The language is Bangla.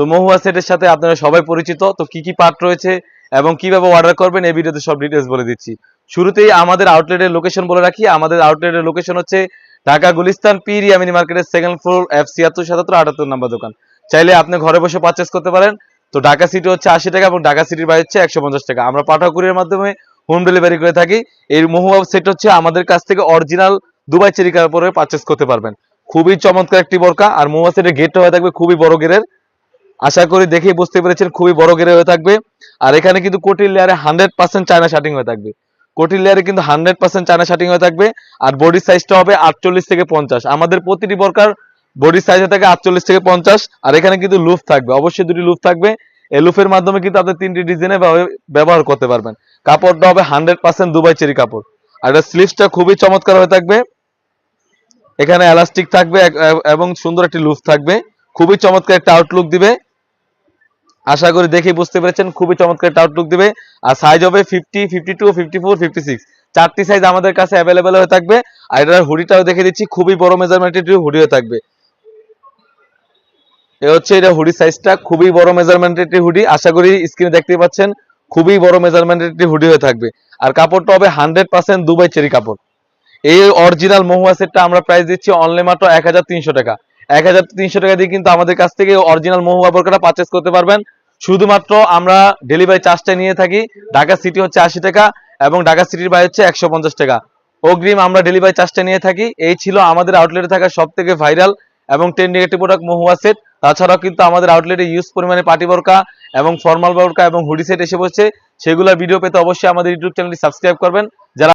তো মহুয়া সেটের সাথে আপনারা সবাই পরিচিত। তো কি কি পার্ট রয়েছে এবং কিভাবে অর্ডার করবেন এই ভিডিওতে সব ডিটেলস বলে দিচ্ছি। শুরুতেই আমাদের আউটলেটের লোকেশন বলে রাখি। আমাদের আউটলেটের লোকেশন হচ্ছে ঢাকা গুলিস্তান পীর ইয়ামিনী মার্কেটের সেকেন্ড ফ্লোর F7677 78 নম্বর দোকান। চাইলে আপনি ঘরে বসে পারচেস করতে পারেন। তো ঢাকা সিটি হচ্ছে 80 টাকা এবং ঢাকা সিটির বাইরে হচ্ছে 150 টাকা। আমরা পাঠাও কুরিয়ার মাধ্যমে হোম ডেলিভারি করে থাকি। এই মহুয়া সেট হচ্ছে আমাদের কাছ থেকে অরিজিনাল দুবাই চেরি কাপড়ে পারচেস করতে পারবেন। খুবই চমৎকার একটি বোরকা। আর মহুয়া সেটের গেটটা হয়ে থাকবে খুবই বড় গেরের। আশা করি দেখেই বুঝতে পেরেছেন খুবই বড় গেরে হয়ে থাকবে। আর এখানে কিন্তু কোটির লেয়ারে 100% চায়না শার্টিং হয়ে থাকবে। কোটির লেয়ারে কিন্তু 100% চায়না শার্টিং হয়ে থাকবে। আর বডি সাইজটা হবে 48 থেকে 50। আমাদের প্রতিটি বোরকার বডি সাইজ থাকে 48 থেকে 50। আর এখানে কিন্তু লুফ থাকবে, অবশ্যই দুটি লুফ থাকবে। এই লুফের মাধ্যমে কিন্তু আপনি তিনটি ডিজাইনে ব্যবহার করতে পারবেন। কাপড়টা হবে 100% দুবাই চেরি কাপড়। আর এটা স্লিভসটা খুবই চমৎকার হয়ে থাকবে। এখানে এলাস্টিক থাকবে এবং সুন্দর একটি লুফ থাকবে। খুবই চমৎকার একটা আউটলুক দিবে। আশা করি দেখেই বুঝতে পেরেছেন খুবই চমৎকার একটা আউটলুক দিবে। আর সাইজ হবে 50, 52, 54, 56। চারটি সাইজ আমাদের কাছে অ্যাভেলেবেল হয়ে থাকবে। আর এটার হুডিটাও দেখে দিচ্ছি, খুবই বড় মেজারমেন্টের হুডি হয়ে থাকবে। এ হচ্ছে এটা হুডি সাইজটা, খুবই বড় মেজারমেন্টের একটি হুডি। আশা করি স্ক্রিনে দেখতে পাচ্ছেন খুবই বড় মেজারমেন্টের একটি হুডি হয়ে থাকবে। আর কাপড়টা হবে 100% দুবাই চেরি কাপড়। এই অরিজিনাল মহুয়া সেটটা আমরা প্রাইস দিচ্ছি অনলি মাত্র 1300 টাকা। 1300 টাকা দিয়ে কিন্তু আমাদের কাছ থেকে অরিজিনাল মহুয়া বোরকাটা পারচেস করতে পারবেন। শুধুমাত্র আমরা ডেলিভারি চার্জটা নিয়ে থাকি। ঢাকা সিটি হচ্ছে 80 টাকা এবং ঢাকা সিটির বাইরে হচ্ছে 150 টাকা। অগ্রিম আমরা ডেলিভারি চার্জটা নিয়ে থাকি। এই ছিল আমাদের আউটলেটে থাকা সব থেকে ভাইরাল এবং ট্রেন্ডিং একটি প্রোডাক্ট মহুয়া সেট। তাছাড়াও কিন্তু আমাদের আউটলেটে ইউজ পরিমাণে পার্টি বোরকা এবং ফর্মাল বোরকা এবং হুডি সেট এসে বসছে। সেগুলোর ভিডিও পেতে অবশ্যই আমাদের ইউটিউব চ্যানেলটি সাবস্ক্রাইব করবেন। যারা